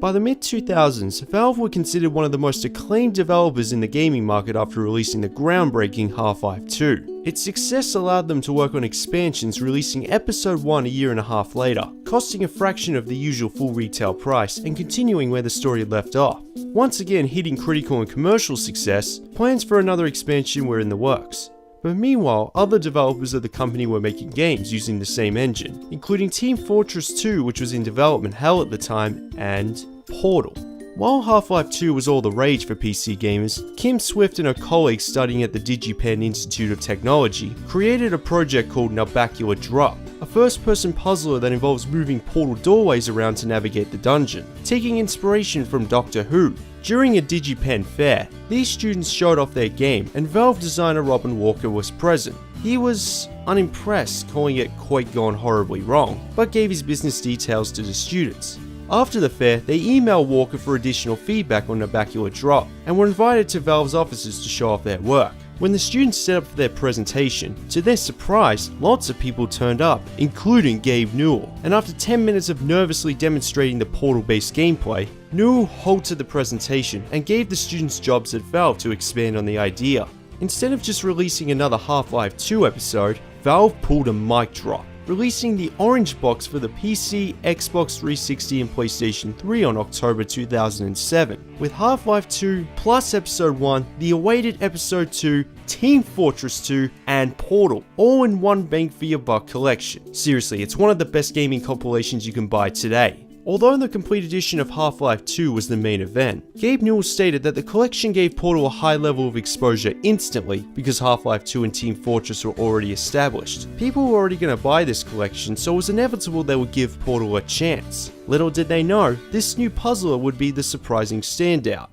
By the mid-2000s, Valve were considered one of the most acclaimed developers in the gaming market after releasing the groundbreaking Half-Life 2. Its success allowed them to work on expansions, releasing Episode 1 a year and a half later, costing a fraction of the usual full retail price and continuing where the story had left off. Once again hitting critical and commercial success, plans for another expansion were in the works. But meanwhile, other developers of the company were making games using the same engine, including Team Fortress 2, which was in development hell at the time, and Portal. While Half-Life 2 was all the rage for PC gamers, Kim Swift and her colleagues studying at the DigiPen Institute of Technology created a project called Narbacular Drop, a first-person puzzler that involves moving portal doorways around to navigate the dungeon, taking inspiration from Doctor Who. During a DigiPen fair, these students showed off their game, and Valve designer Robin Walker was present. He was unimpressed, calling it quite gone horribly wrong, but gave his business details to the students. After the fair, they emailed Walker for additional feedback on Narbacular Drop, and were invited to Valve's offices to show off their work. When the students set up for their presentation, to their surprise, lots of people turned up, including Gabe Newell, and after 10 minutes of nervously demonstrating the Portal-based gameplay, Newell halted the presentation and gave the students jobs at Valve to expand on the idea. Instead of just releasing another Half-Life 2 episode, Valve pulled a mic drop, releasing the orange box for the PC, Xbox 360 and PlayStation 3 on October 2007, with Half-Life 2 plus Episode 1, the awaited Episode 2, Team Fortress 2, and Portal, all in one bang for your buck collection. Seriously, it's one of the best gaming compilations you can buy today. Although the complete edition of Half-Life 2 was the main event, Gabe Newell stated that the collection gave Portal a high level of exposure instantly because Half-Life 2 and Team Fortress were already established. People were already going to buy this collection, so it was inevitable they would give Portal a chance. Little did they know, this new puzzler would be the surprising standout.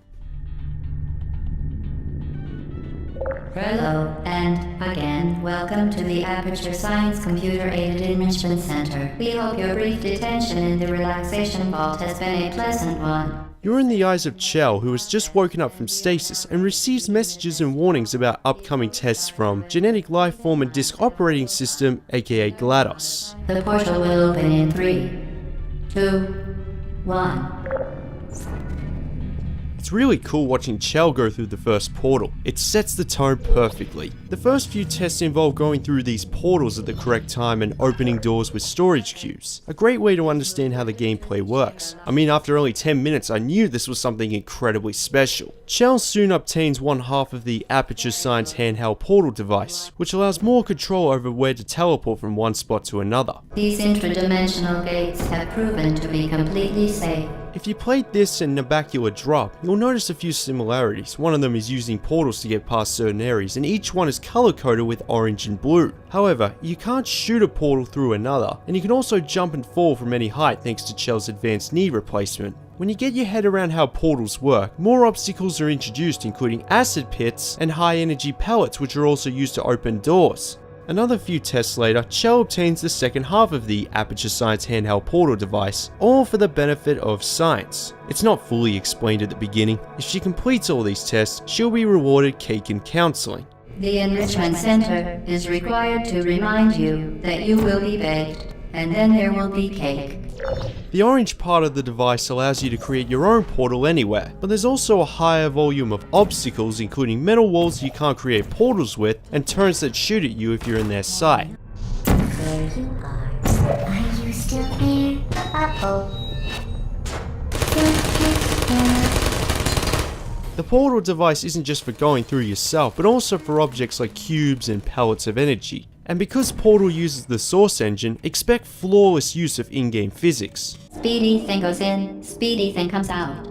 Hello, and again, welcome to the Aperture Science Computer Aided Enrichment Center. We hope your brief detention in the relaxation vault has been a pleasant one. You're in the eyes of Chell, who has just woken up from stasis and receives messages and warnings about upcoming tests from Genetic Lifeform and Disk Operating System, aka GLaDOS. The portal will open in 3, 2, 1. It's really cool watching Chell go through the first portal. It sets the tone perfectly. The first few tests involve going through these portals at the correct time and opening doors with storage cubes. A great way to understand how the gameplay works. I mean, after only 10 minutes I knew this was something incredibly special. Chell soon obtains one half of the Aperture Science handheld portal device, which allows more control over where to teleport from one spot to another. These intradimensional gates have proven to be completely safe. If you played this and Narbacular Drop, you'll notice a few similarities. One of them is using portals to get past certain areas, and each one is color-coded with orange and blue. However, you can't shoot a portal through another, and you can also jump and fall from any height thanks to Chell's advanced knee replacement. When you get your head around how portals work, more obstacles are introduced, including acid pits and high-energy pellets, which are also used to open doors. Another few tests later, Chell obtains the second half of the Aperture Science handheld portal device, all for the benefit of science. It's not fully explained at the beginning. If she completes all these tests, she'll be rewarded cake and counseling. The Enrichment Center is required to remind you that you will be baked, and then there will be cake. The orange part of the device allows you to create your own portal anywhere, but there's also a higher volume of obstacles, including metal walls you can't create portals with, and turrets that shoot at you if you're in their sight. There you are. Are you still there? Uh-oh. The portal device isn't just for going through yourself, but also for objects like cubes and pellets of energy. And because Portal uses the Source engine, expect flawless use of in-game physics. Speedy thing goes in, speedy thing comes out.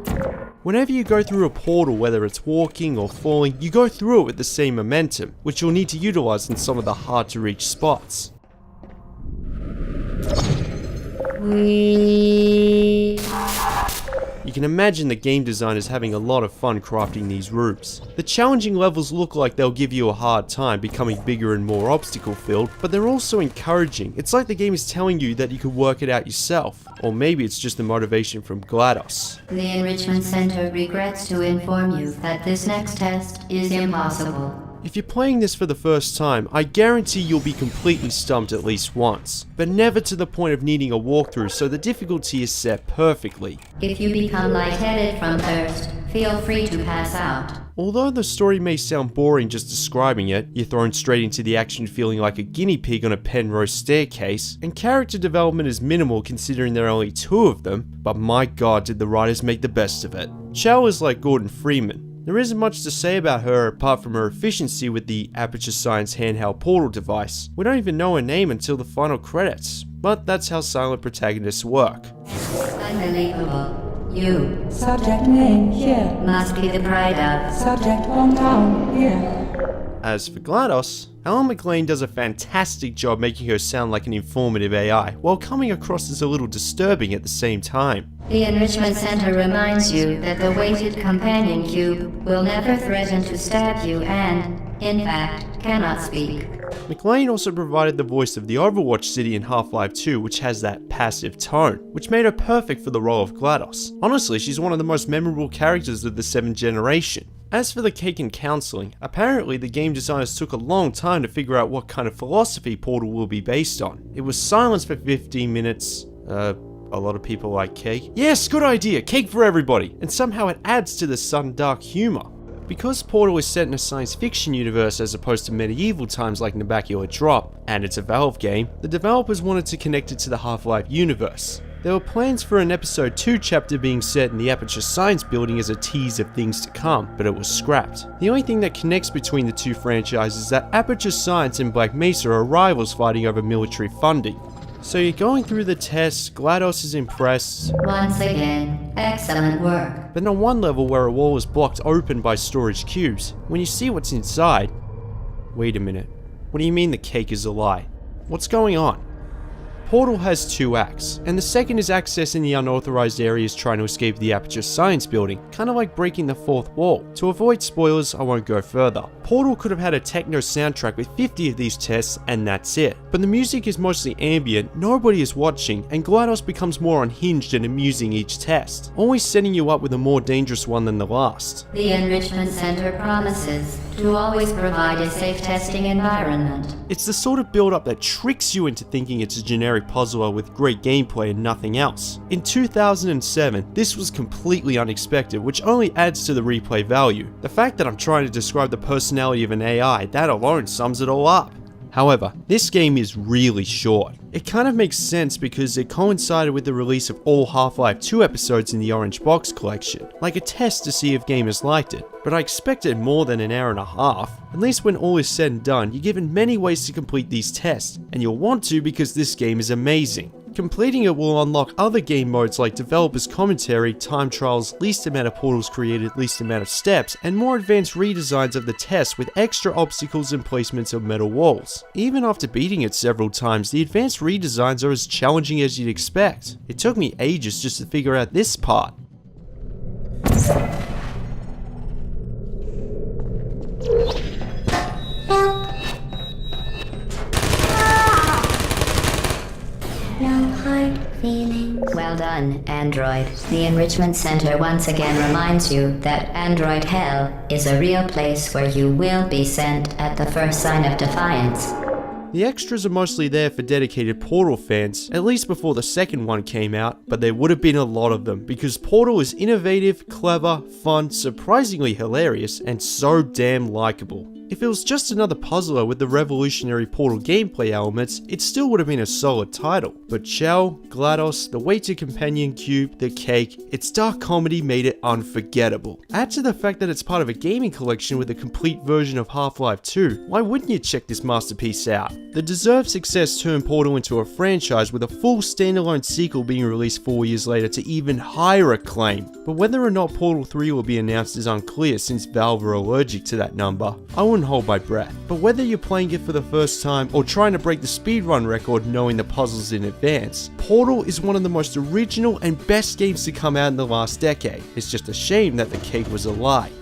Whenever you go through a portal, whether it's walking or falling, you go through it with the same momentum, which you'll need to utilize in some of the hard to reach spots. You can imagine the game designers having a lot of fun crafting these routes. The challenging levels look like they'll give you a hard time, becoming bigger and more obstacle filled, but they're also encouraging. It's like the game is telling you that you could work it out yourself. Or maybe it's just the motivation from GLaDOS. The Enrichment Center regrets to inform you that this next test is impossible. If you're playing this for the first time, I guarantee you'll be completely stumped at least once, but never to the point of needing a walkthrough, so the difficulty is set perfectly. If you become lightheaded from thirst, feel free to pass out. Although the story may sound boring just describing it, you're thrown straight into the action feeling like a guinea pig on a Penrose staircase, and character development is minimal considering there are only 2 of them, but my god did the writers make the best of it. Chow is like Gordon Freeman. There isn't much to say about her apart from her efficiency with the Aperture Science handheld portal device. We don't even know her name until the final credits, but that's how silent protagonists work. Unbelievable. You Subject name here. must be the pride of. Subject hometown here. As for GLaDOS, Alan McLean does a fantastic job making her sound like an informative AI, while coming across as a little disturbing at the same time. The Enrichment Center reminds you that the weighted companion cube will never threaten to stab you and, in fact, cannot speak. McLean also provided the voice of the Overwatch city in Half-Life 2, which has that passive tone, which made her perfect for the role of GLaDOS. Honestly, she's one of the most memorable characters of the 7th generation. As for the cake and counseling, apparently the game designers took a long time to figure out what kind of philosophy Portal will be based on. It was silence for 15 minutes, a lot of people like cake. Yes, good idea, cake for everybody! And somehow it adds to the sudden dark humor. Because Portal is set in a science fiction universe as opposed to medieval times like Narbacular Drop, and it's a Valve game, the developers wanted to connect it to the Half-Life universe. There were plans for an episode 2 chapter being set in the Aperture Science building as a tease of things to come, but it was scrapped. The only thing that connects between the 2 franchises is that Aperture Science and Black Mesa are rivals fighting over military funding. So you're going through the tests, GLaDOS is impressed. Once again, excellent work. But on one level where a wall is blocked open by storage cubes, when you see what's inside... Wait a minute, what do you mean the cake is a lie? What's going on? Portal has 2 acts, and the second is accessing the unauthorized areas trying to escape the Aperture Science building, kind of like breaking the 4th wall. To avoid spoilers, I won't go further. Portal could have had a techno soundtrack with 50 of these tests, and that's it. But the music is mostly ambient, nobody is watching, and GLaDOS becomes more unhinged and amusing each test, always setting you up with a more dangerous one than the last. The Enrichment Center promises to always provide a safe testing environment. It's the sort of build-up that tricks you into thinking it's a generic puzzler with great gameplay and nothing else. In 2007, this was completely unexpected, which only adds to the replay value. The fact that I'm trying to describe the personality of an AI, that alone sums it all up. However, this game is really short. It kind of makes sense because it coincided with the release of all Half-Life 2 episodes in the Orange Box collection, like a test to see if gamers liked it. But I expected more than an hour and a half. At least when all is said and done, you're given many ways to complete these tests, and you'll want to because this game is amazing. Completing it will unlock other game modes like developers commentary, time trials, least amount of portals created, least amount of steps, and more advanced redesigns of the tests with extra obstacles and placements of metal walls. Even after beating it several times, the advanced redesigns are as challenging as you'd expect. It took me ages just to figure out this part. No hard feelings. Well done, Android. The Enrichment Center once again reminds you that Android Hell is a real place where you will be sent at the first sign of defiance. The extras are mostly there for dedicated Portal fans, at least before the second one came out, but there would have been a lot of them because Portal is innovative, clever, fun, surprisingly hilarious, and so damn likable. If it was just another puzzler with the revolutionary Portal gameplay elements, it still would have been a solid title. But Chow, GLaDOS, the weighted companion cube, the cake, its dark comedy made it unforgettable. Add to the fact that it's part of a gaming collection with a complete version of Half-Life 2, why wouldn't you check this masterpiece out? The deserved success turned Portal into a franchise with a full standalone sequel being released 4 years later to even higher acclaim. But whether or not Portal 3 will be announced is unclear since Valve are allergic to that number. I wouldn't hold my breath. But whether you're playing it for the first time or trying to break the speedrun record knowing the puzzles in advance, Portal is one of the most original and best games to come out in the last decade. It's just a shame that the cake was a lie.